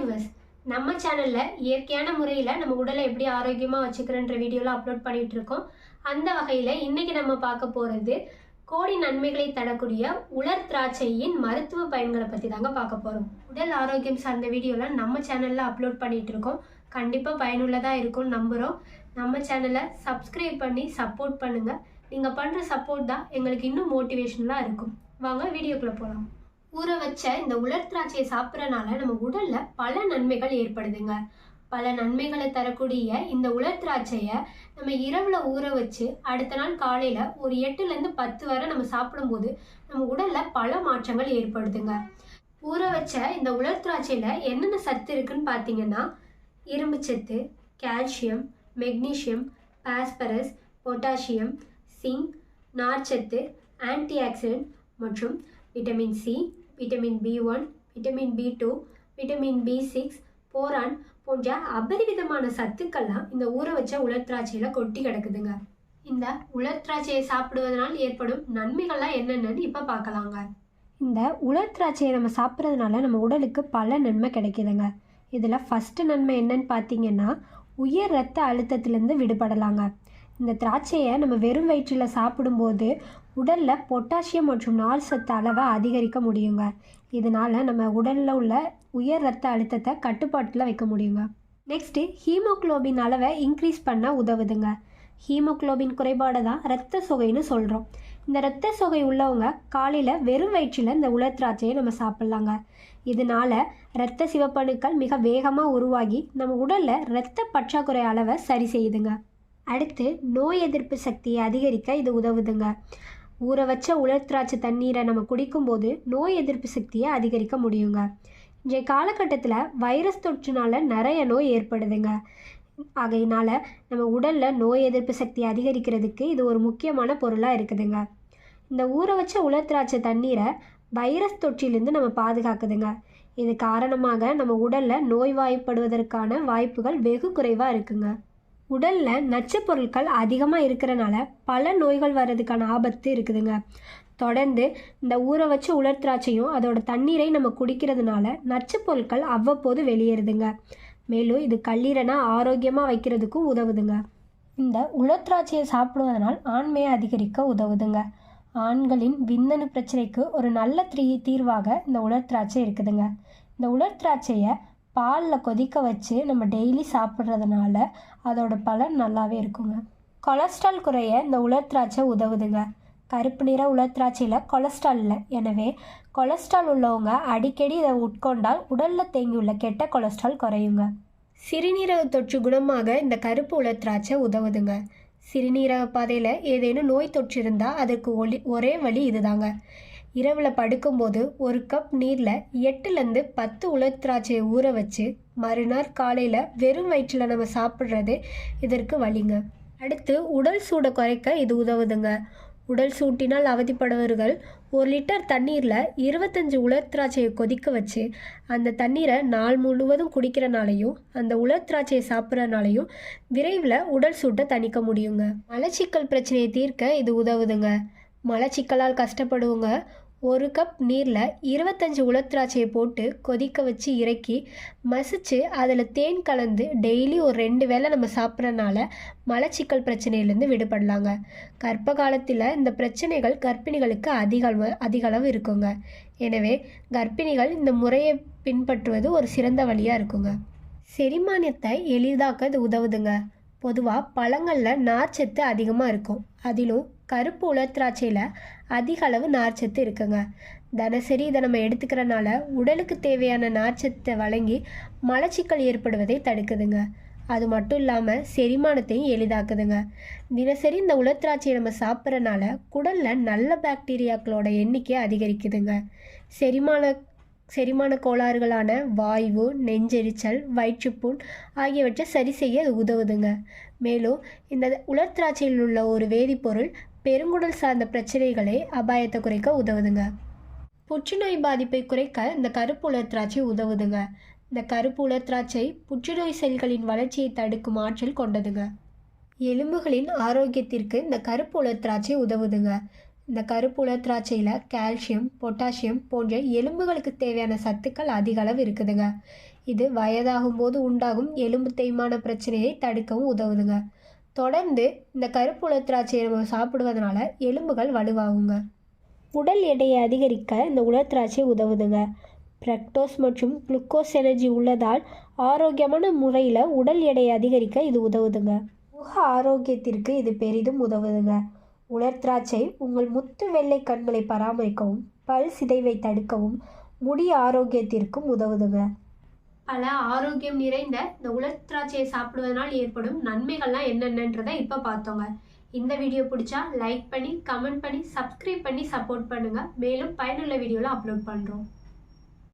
Viewers, நம்ம சேனல்ல இயற்கையான முறையில் நம்ம உடலை எப்படி ஆரோக்கியமாக வச்சுக்கிறன்ற வீடியோலாம் அப்லோட் பண்ணிட்டு இருக்கோம். அந்த வகையில் இன்னைக்கு நம்ம பார்க்க போகிறது கோடி நன்மைகளை தரக்கூடிய உலர் திராட்சையின் மருத்துவ பயன்களை பற்றி தாங்க பார்க்க போகிறோம். உடல் ஆரோக்கியம் சார்ந்த வீடியோலாம் நம்ம சேனலில் அப்லோட் பண்ணிட்டு இருக்கோம். கண்டிப்பாக பயனுள்ளதாக இருக்கும்னு நம்புகிறோம். நம்ம சேனலை சப்ஸ்கிரைப் பண்ணி சப்போர்ட் பண்ணுங்கள். நீங்கள் பண்ணுற சப்போர்ட் தான் எங்களுக்கு இன்னும் மோட்டிவேஷனலாக இருக்கும். வாங்க வீடியோக்குள்ளே போகலாம். ஊற வச்ச இந்த உலர் திராட்சையை சாப்பிட்றனால நம்ம உடல்ல பல நன்மைகள் ஏற்படுதுங்க. பல நன்மைகளை தரக்கூடிய இந்த உலர் திராட்சையை நம்ம இரவுல ஊற வச்சு அடுத்த நாள் காலையில ஒரு 8லேருந்து 10 வரை நம்ம சாப்பிடும்போது நம்ம உடல்ல பல மாற்றங்கள் ஏற்படுதுங்க. ஊற வச்ச இந்த உலர் திராட்சையில என்னென்ன சத்து இருக்குன்னு பார்த்தீங்கன்னா, இரும்பு சத்து, calcium, magnesium, phosphorus, potassium, zinc, நார்ச்சத்து, ஆன்டி ஆக்சிடென்ட் மற்றும் vitamin C, vitamin B1, vitamin B2, vitamin B6, boron போன்ற அபரிவிதமான சத்துக்கள்லாம் இந்த ஊற வச்ச உலர் திராட்சையில் கொட்டி கிடக்குதுங்க. இந்த உலர் திராட்சையை சாப்பிடுவதனால் ஏற்படும் நன்மைகள்லாம் என்னென்னு இப்போ பார்க்கலாங்க. இந்த உலர் திராட்சையை நம்ம சாப்பிட்றதுனால நம்ம உடலுக்கு பல நன்மை கிடைக்குதுங்க. இதில் ஃபஸ்ட்டு நன்மை என்னன்னு பார்த்தீங்கன்னா, உயர் இரத்த அழுத்தத்திலேருந்து விடுபடலாங்க. இந்த திராட்சையை நம்ம வெறும் வயிற்றில் சாப்பிடும்போது உடலில் பொட்டாசியம் மற்றும் நார் சத்து அளவை அதிகரிக்க முடியுங்க. இதனால் நம்ம உடலில் உள்ள உயர் இரத்த அழுத்தத்தை கட்டுப்பாட்டில் வைக்க முடியுங்க. நெக்ஸ்ட்டு ஹீமோக்ளோபின் அளவை இன்க்ரீஸ் பண்ண உதவுதுங்க. ஹீமோக்ளோபின் குறைபாடு தான் இரத்த சோகைன்னு சொல்கிறோம். இந்த இரத்த சோகை உள்ளவங்க காலையில் வெறும் வயிற்றில் இந்த உலர் திராட்சையை நம்ம சாப்பிட்லாங்க. இதனால் இரத்த சிவப்பணுக்கள் மிக வேகமாக உருவாகி நம்ம உடலில் இரத்த பற்றாக்குறை அளவை சரி செய்யுதுங்க. அடுத்து நோய் எதிர்ப்பு சக்தியை அதிகரிக்க இது உதவுதுங்க. ஊற வச்ச உலர் திராட்சை தண்ணீரை நம்ம குடிக்கும்போது நோய் எதிர்ப்பு சக்தியை அதிகரிக்க முடியுங்க. இன்றைய காலகட்டத்தில் வைரஸ் தொற்றுனால நிறைய நோய் ஏற்படுதுங்க. ஆகையினால் நம்ம உடலில் நோய் எதிர்ப்பு சக்தியை அதிகரிக்கிறதுக்கு இது ஒரு முக்கியமான பொருளாக இருக்குதுங்க. இந்த ஊற வச்ச உலர் திராட்சை தண்ணீரை வைரஸ் தொற்றிலிருந்து நம்ம பாதுகாக்குதுங்க. இது காரணமாக நம்ம உடலில் நோய்வாய்ப்படுவதற்கான வாய்ப்புகள் வெகு குறைவாக இருக்குங்க. உடலில் நச்சு பொருட்கள் அதிகமாக இருக்கிறனால பல நோய்கள் வர்றதுக்கான ஆபத்து இருக்குதுங்க. தொடர்ந்து இந்த ஊற வச்ச உலர் திராட்சையும் அதோட தண்ணீரை நம்ம குடிக்கிறதுனால நச்சு பொருட்கள் அவ்வப்போது வெளியேறுதுங்க. மேலும் இது கல்லீரலை ஆரோக்கியமாக வைக்கிறதுக்கும் உதவுதுங்க. இந்த உலர் திராட்சையை சாப்பிடுவதனால் ஆண்மையை அதிகரிக்க உதவுதுங்க. ஆண்களின் விந்தணு பிரச்சனைக்கு ஒரு நல்ல தீர்வாக இந்த உலர் திராட்சை இருக்குதுங்க. இந்த உலர் திராட்சையை பாலில் கொதிக்க வச்சு நம்ம டெய்லி சாப்பிட்றதுனால அதோட பலன் நல்லாவே இருக்குங்க. கொலஸ்ட்ரால் குறைய இந்த உலர் திராட்சை உதவுதுங்க. கருப்பு நிற உலர் திராட்சையில் கொலஸ்ட்ரால் இல்லை. எனவே கொலஸ்ட்ரால் உள்ளவங்க அடிக்கடி இதை உட்கொண்டால் உடலில் தேங்கியுள்ள கெட்ட கொலஸ்ட்ரால் குறையுங்க. சிறுநீரக தொற்று குணமாக இந்த கருப்பு உலர் திராட்சை உதவுதுங்க. சிறுநீரக பாதையில் ஏதேனும் நோய் தொற்று இருந்தால் அதற்கு ஒரே வழி இதுதாங்க. இரவில் படுக்கும்போது ஒரு கப் நீரில் 8லேருந்து 10 உலர் திராட்சையை ஊற வச்சு மறுநாள் காலையில் வெறும் வயிற்றில் நம்ம சாப்பிட்றது இதற்கு வழிங்க. அடுத்து உடல் சூடை குறைக்க இது உதவுதுங்க. உடல் சூட்டினால் அவதிப்படுபவர்கள் 1 லிட்டர் தண்ணீரில் 25 உலர் திராட்சையை கொதிக்க வச்சு அந்த தண்ணீரை நாள் முழுவதும் குடிக்கிறனாலையும் அந்த உலர் திராட்சையை சாப்பிட்றனாலையும் விரைவில் உடல் சூட்டை தணிக்க முடியுங்க. மலச்சிக்கல் பிரச்சனையை தீர்க்க இது உதவுதுங்க. மலச்சிக்கலால் கஷ்டப்படுவங்க 1 கப் நீரில் 25 உலர் திராட்சையை போட்டு கொதிக்க வச்சு இறக்கி மசிச்சு அதில் தேன் கலந்து டெய்லி ஒரு 2 வேளை நம்ம சாப்பிட்றனால மலச்சிக்கல் பிரச்சனையிலேருந்து விடுபடலாங்க. கர்ப்ப காலத்தில் இந்த பிரச்சனைகள் கர்ப்பிணிகளுக்கு அதிக அளவு இருக்குங்க. எனவே கர்ப்பிணிகள் இந்த முறையை பின்பற்றுவது ஒரு சிறந்த வழியாக இருக்குங்க. செரிமானத்தை எளிதாக்க இது உதவுதுங்க. பொதுவாக பழங்களில் நார்ச்சத்து அதிகமாக இருக்கும். அதிலும் கருப்பு உலர் திராட்சையில் அதிக அளவு நார்ச்சத்து இருக்குங்க. தினசரி இதை நம்ம எடுத்துக்கிறனால உடலுக்கு தேவையான நார்ச்சத்தை வழங்கி மலச்சிக்கல் ஏற்படுவதை தடுக்குதுங்க. அது மட்டும் இல்லாமல் செரிமானத்தையும் எளிதாக்குதுங்க. தினசரி இந்த உலர் திராட்சையை நம்ம சாப்பிட்றனால குடலில் நல்ல பாக்டீரியாக்களோட எண்ணிக்கை அதிகரிக்குதுங்க. செரிமான கோளாறுகளான வாய்வு, நெஞ்செரிச்சல், வயிற்றுப்புண் ஆகியவற்றை சரி செய்ய அது உதவுதுங்க. மேலும் இந்த உலர் திராட்சையில் உள்ள ஒரு வேதிப்பொருள் பெருங்குடல் சார்ந்த பிரச்சனைகளை அபாயத்தை குறைக்க உதவுதுங்க. புற்றுநோய் பாதிப்பை குறைக்க இந்த கருப்பு உலர் திராட்சை உதவுதுங்க. இந்த கருப்பு உலர் திராட்சை புற்றுநோய் செல்களின் வளர்ச்சியை தடுக்கும் ஆற்றல் கொண்டதுங்க. எலும்புகளின் ஆரோக்கியத்திற்கு இந்த கருப்பு உலர் திராட்சை உதவுதுங்க. இந்த கருப்பு உலர் திராட்சையில் கால்சியம், பொட்டாசியம் போன்ற எலும்புகளுக்கு தேவையான சத்துக்கள் அதிக அளவு இருக்குதுங்க. இது வயதாகும் போது உண்டாகும் எலும்பு தேய்மான பிரச்சனையை தடுக்கவும் உதவுதுங்க. தொடர்ந்து இந்த கருப்பு உலர் திராட்சையை நம்ம சாப்பிடுவதனால எலும்புகள் வலுவாகுங்க. உடல் எடையை அதிகரிக்க இந்த உலர் திராட்சை உதவுதுங்க. ஃப்ரக்டோஸ் மற்றும் குளுக்கோஸ் எனர்ஜி உள்ளதால் ஆரோக்கியமான முறையில் உடல் எடையை அதிகரிக்க இது உதவுதுங்க. முக ஆரோக்கியத்திற்கு இது பெரிதும் உதவுதுங்க. உலர் திராட்சை உங்கள் முத்து வெள்ளை கண்களை பராமரிக்கவும், பல் சிதைவை தடுக்கவும், முடி ஆரோக்கியத்திற்கும் உதவுதுங்க. பல ஆரோக்கியம் நிறைந்த இந்த உலர் திராட்சையை சாப்பிடுவதனால் ஏற்படும் நன்மைகள்லாம் என்னென்னன்றதை இப்போ பார்த்தோங்க. இந்த வீடியோ பிடிச்சா லைக் பண்ணி, கமெண்ட் பண்ணி, சப்ஸ்கிரைப் பண்ணி சப்போர்ட் பண்ணுங்கள். மேலும் பயனுள்ள வீடியோவில் அப்லோட் பண்ணுறோம்.